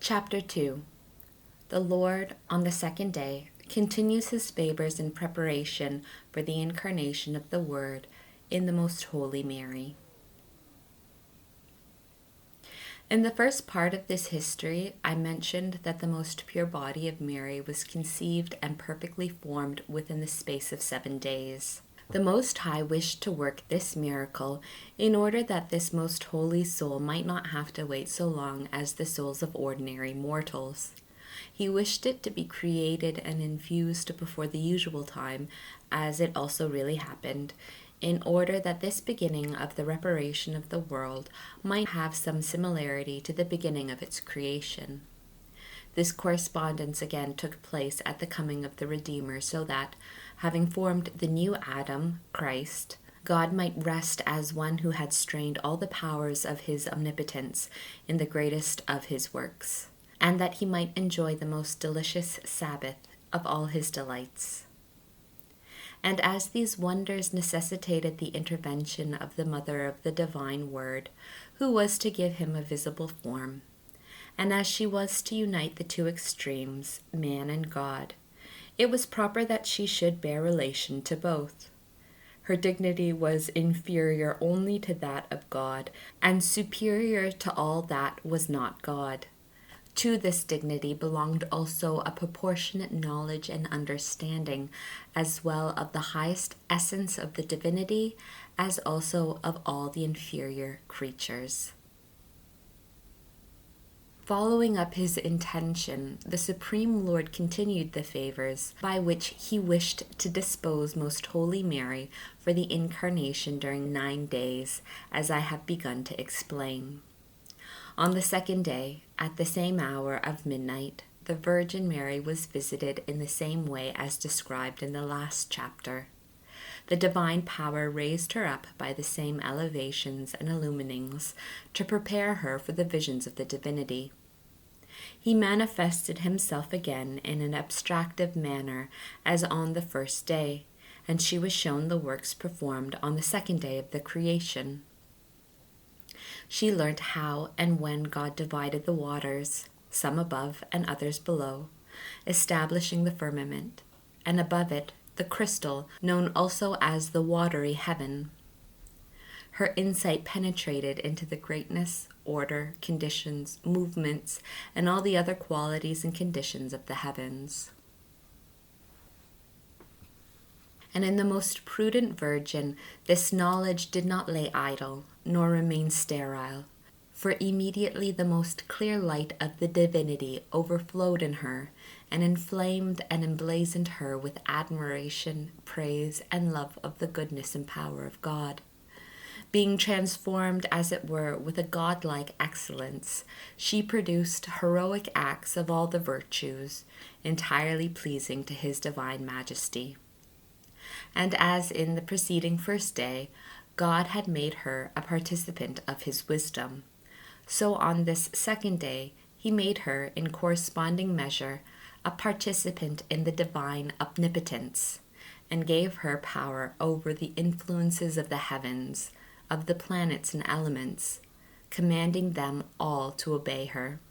Chapter 2. The Lord, on the second day, continues his favors in preparation for the incarnation of the Word in the Most Holy Mary. In the first part of this history, I mentioned that the most pure body of Mary was conceived and perfectly formed within the space of 7 days. The Most High wished to work this miracle in order that this most holy soul might not have to wait so long as the souls of ordinary mortals. He wished it to be created and infused before the usual time, as it also really happened, in order that this beginning of the reparation of the world might have some similarity to the beginning of its creation. This correspondence again took place at the coming of the Redeemer, so that, having formed the new Adam, Christ, God might rest as one who had strained all the powers of his omnipotence in the greatest of his works, and that he might enjoy the most delicious Sabbath of all his delights. And as these wonders necessitated the intervention of the Mother of the Divine Word, who was to give him a visible form, and as she was to unite the two extremes, man and God, it was proper that she should bear relation to both. Her dignity was inferior only to that of God, and superior to all that was not God. To this dignity belonged also a proportionate knowledge and understanding, as well of the highest essence of the divinity, as also of all the inferior creatures. Following up his intention, the Supreme Lord continued the favors by which he wished to dispose Most Holy Mary for the incarnation during 9 days, as I have begun to explain. On the second day, at the same hour of midnight, the Virgin Mary was visited in the same way as described in the last chapter. The divine power raised her up by the same elevations and illuminings to prepare her for the visions of the divinity. He manifested himself again in an abstractive manner as on the first day, and she was shown the works performed on the second day of the creation. She learnt how and when God divided the waters, some above and others below, establishing the firmament, and above it the crystal, known also as the watery heaven. Her insight penetrated into the greatness, order, conditions, movements, and all the other qualities and conditions of the heavens. And in the most prudent Virgin, this knowledge did not lay idle, nor remain sterile, for immediately the most clear light of the divinity overflowed in her, and inflamed and emblazoned her with admiration, praise, and love of the goodness and power of God. Being transformed, as it were, with a godlike excellence, she produced heroic acts of all the virtues, entirely pleasing to his divine majesty. And as in the preceding first day, God had made her a participant of his wisdom, so on this second day he made her, in corresponding measure, a participant in the divine omnipotence, and gave her power over the influences of the heavens, of the planets and elements, commanding them all to obey her.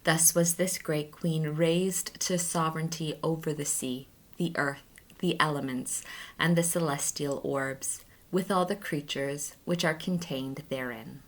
Thus was this great queen raised to sovereignty over the sea, the earth, the elements, and the celestial orbs, with all the creatures which are contained therein.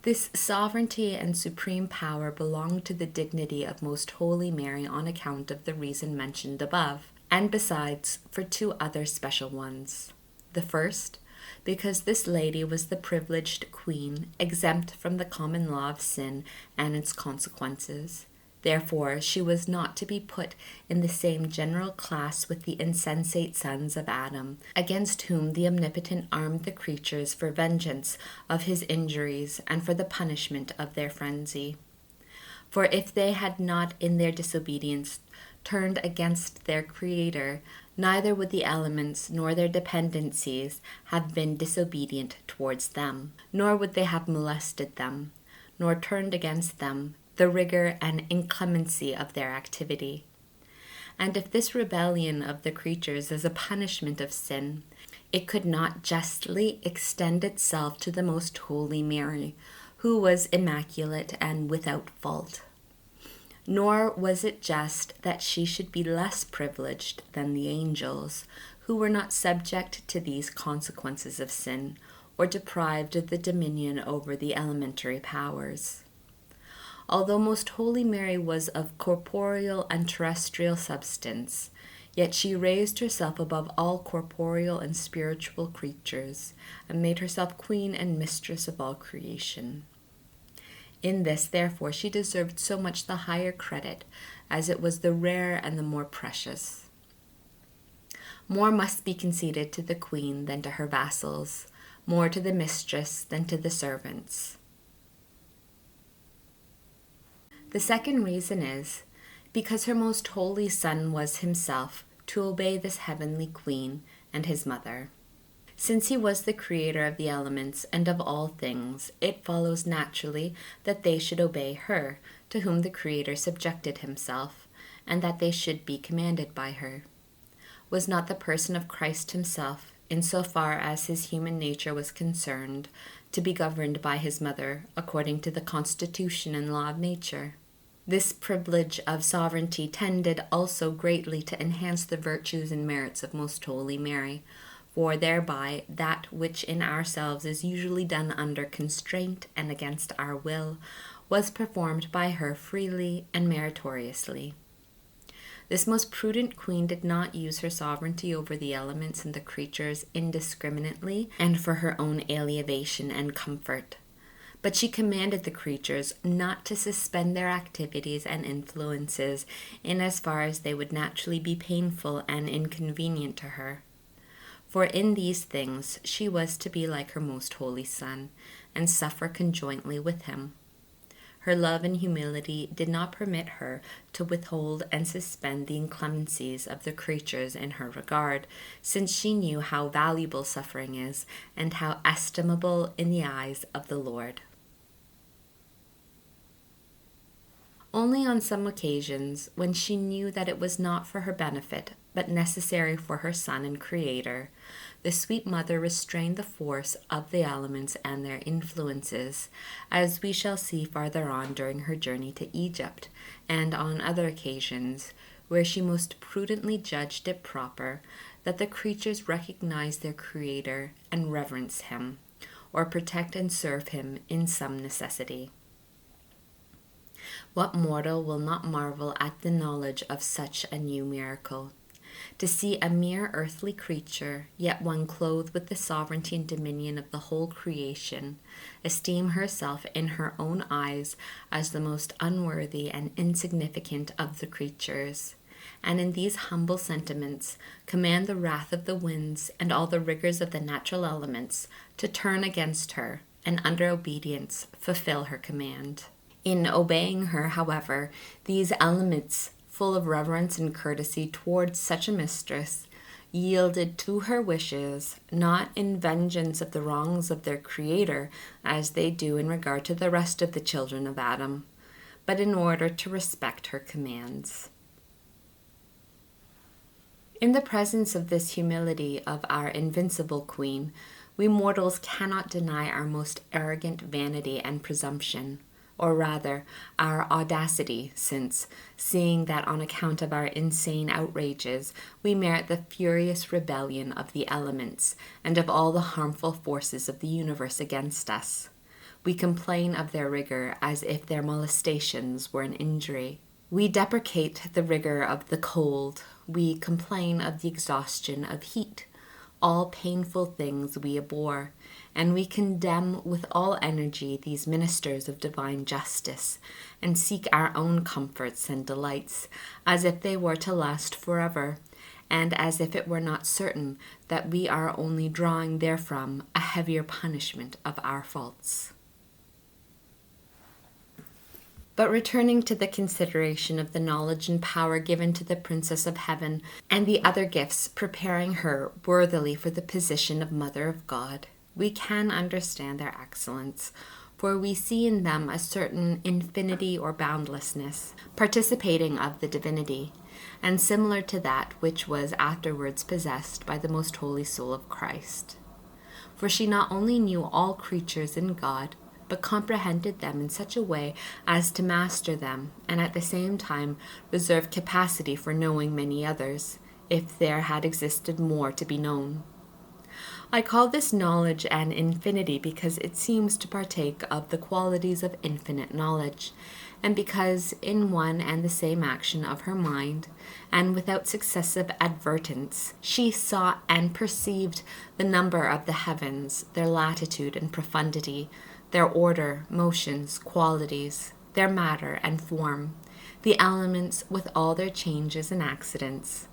This sovereignty and supreme power belonged to the dignity of Most Holy Mary on account of the reason mentioned above, and besides for 2 other special ones. The first, because this lady was the privileged queen, exempt from the common law of sin and its consequences. Therefore, she was not to be put in the same general class with the insensate sons of Adam, against whom the Omnipotent armed the creatures for vengeance of his injuries and for the punishment of their frenzy. For if they had not in their disobedience turned against their Creator, neither would the elements nor their dependencies have been disobedient towards them, nor would they have molested them, nor turned against them the rigor and inclemency of their activity. And if this rebellion of the creatures is a punishment of sin, it could not justly extend itself to the Most Holy Mary, who was immaculate and without fault. Nor was it just that she should be less privileged than the angels, who were not subject to these consequences of sin, or deprived of the dominion over the elementary powers. Although Most Holy Mary was of corporeal and terrestrial substance, yet she raised herself above all corporeal and spiritual creatures, and made herself queen and mistress of all creation. In this, therefore, she deserved so much the higher credit, as it was the rare and the more precious. More must be conceded to the queen than to her vassals, more to the mistress than to the servants. The second reason is, because her most holy Son was himself to obey this heavenly queen and his mother. Since he was the creator of the elements and of all things, it follows naturally that they should obey her, to whom the Creator subjected himself, and that they should be commanded by her. Was not the person of Christ himself, in so far as his human nature was concerned, to be governed by his mother according to the constitution and law of nature? This privilege of sovereignty tended also greatly to enhance the virtues and merits of Most Holy Mary, for thereby that which in ourselves is usually done under constraint and against our will was performed by her freely and meritoriously. This most prudent queen did not use her sovereignty over the elements and the creatures indiscriminately and for her own alleviation and comfort, but she commanded the creatures not to suspend their activities and influences in as far as they would naturally be painful and inconvenient to her. For in these things she was to be like her most holy Son, and suffer conjointly with him. Her love and humility did not permit her to withhold and suspend the inclemencies of the creatures in her regard, since she knew how valuable suffering is, and how estimable in the eyes of the Lord. Only on some occasions, when she knew that it was not for her benefit, but necessary for her Son and Creator, the sweet mother restrained the force of the elements and their influences, as we shall see farther on during her journey to Egypt, and on other occasions, where she most prudently judged it proper that the creatures recognize their Creator and reverence him, or protect and serve him in some necessity. What mortal will not marvel at the knowledge of such a new miracle? To see a mere earthly creature, yet one clothed with the sovereignty and dominion of the whole creation, esteem herself in her own eyes as the most unworthy and insignificant of the creatures, and in these humble sentiments command the wrath of the winds and all the rigors of the natural elements to turn against her, and under obedience fulfill her command. In obeying her, however, these elements, full of reverence and courtesy towards such a mistress, yielded to her wishes, not in vengeance of the wrongs of their Creator, as they do in regard to the rest of the children of Adam, but in order to respect her commands. In the presence of this humility of our invincible Queen, we mortals cannot deny our most arrogant vanity and presumption, or rather, our audacity, since, seeing that on account of our insane outrages, we merit the furious rebellion of the elements and of all the harmful forces of the universe against us, we complain of their rigor as if their molestations were an injury. We deprecate the rigor of the cold. We complain of the exhaustion of heat. All painful things we abhor, and we condemn with all energy these ministers of divine justice, and seek our own comforts and delights, as if they were to last forever, and as if it were not certain that we are only drawing therefrom a heavier punishment of our faults. But returning to the consideration of the knowledge and power given to the Princess of Heaven, and the other gifts preparing her worthily for the position of Mother of God, we can understand their excellence, for we see in them a certain infinity or boundlessness, participating of the divinity, and similar to that which was afterwards possessed by the most holy soul of Christ. For she not only knew all creatures in God, but comprehended them in such a way as to master them, and at the same time reserve capacity for knowing many others, if there had existed more to be known. I call this knowledge an infinity because it seems to partake of the qualities of infinite knowledge, and because in one and the same action of her mind, and without successive advertence, she saw and perceived the number of the heavens, their latitude and profundity, their order, motions, qualities, their matter and form, the elements with all their changes and accidents.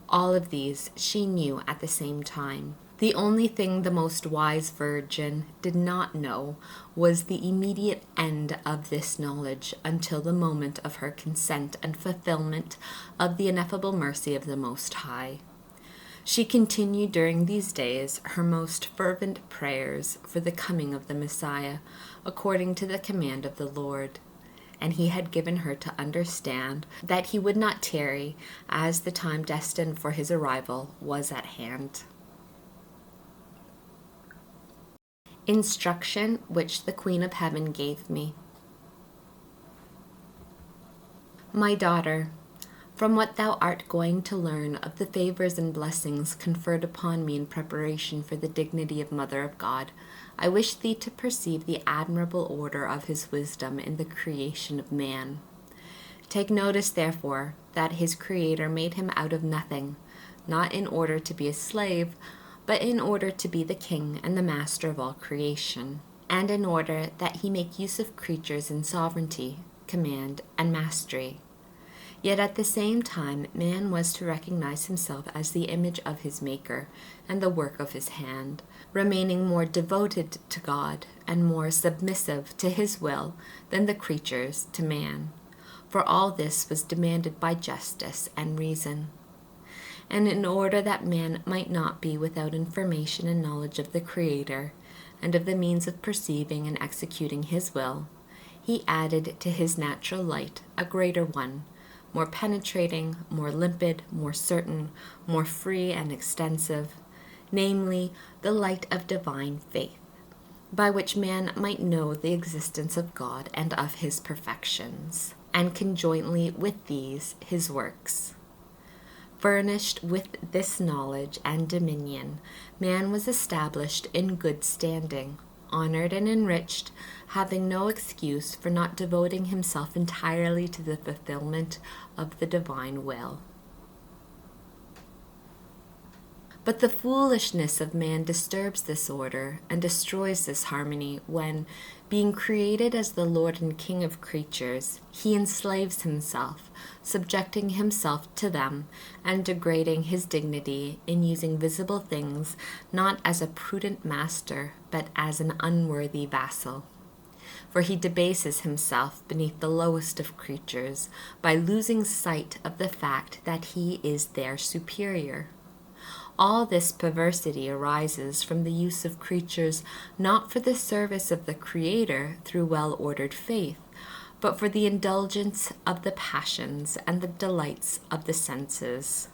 All of these she knew at the same time. The only thing the most wise virgin did not know was the immediate end of this knowledge until the moment of her consent and fulfillment of the ineffable mercy of the Most High. She continued during these days her most fervent prayers for the coming of the Messiah, according to the command of the Lord. And he had given her to understand that he would not tarry, as the time destined for his arrival was at hand. Instruction which the Queen of Heaven gave me. My daughter, from what thou art going to learn of the favors and blessings conferred upon me in preparation for the dignity of Mother of God, I wish thee to perceive the admirable order of his wisdom in the creation of man. Take notice, therefore, that his Creator made him out of nothing, not in order to be a slave, but in order to be the king and the master of all creation, and in order that he make use of creatures in sovereignty, command, and mastery. Yet at the same time man was to recognize himself as the image of his Maker and the work of his hand, remaining more devoted to God and more submissive to his will than the creatures to man. For all this was demanded by justice and reason. And in order that man might not be without information and knowledge of the Creator, and of the means of perceiving and executing his will, he added to his natural light a greater one, more penetrating, more limpid, more certain, more free and extensive, namely, the light of divine faith, by which man might know the existence of God and of his perfections, and conjointly with these his works. Furnished with this knowledge and dominion, man was established in good standing, honored and enriched, having no excuse for not devoting himself entirely to the fulfillment of the divine will. But the foolishness of man disturbs this order and destroys this harmony when, being created as the Lord and King of creatures, he enslaves himself, subjecting himself to them and degrading his dignity in using visible things not as a prudent master but as an unworthy vassal. For he debases himself beneath the lowest of creatures by losing sight of the fact that he is their superior. All this perversity arises from the use of creatures not for the service of the Creator through well-ordered faith, but for the indulgence of the passions and the delights of the senses.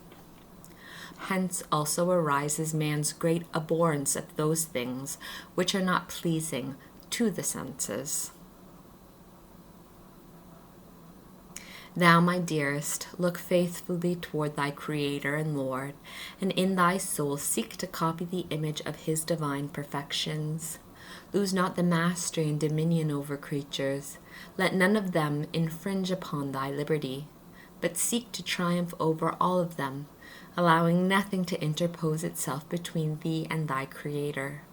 Hence also arises man's great abhorrence of those things which are not pleasing to the senses. Thou, my dearest, look faithfully toward thy Creator and Lord, and in thy soul seek to copy the image of his divine perfections. Lose not the mastery and dominion over creatures. Let none of them infringe upon thy liberty, but seek to triumph over all of them, allowing nothing to interpose itself between thee and thy Creator.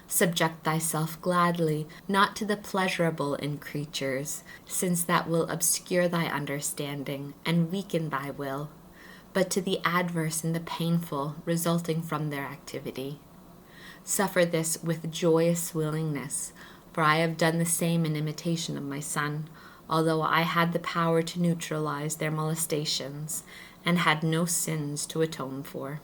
Subject thyself gladly, not to the pleasurable in creatures, since that will obscure thy understanding and weaken thy will, but to the adverse and the painful resulting from their activity. Suffer this with joyous willingness, for I have done the same in imitation of my Son, although I had the power to neutralize their molestations and had no sins to atone for.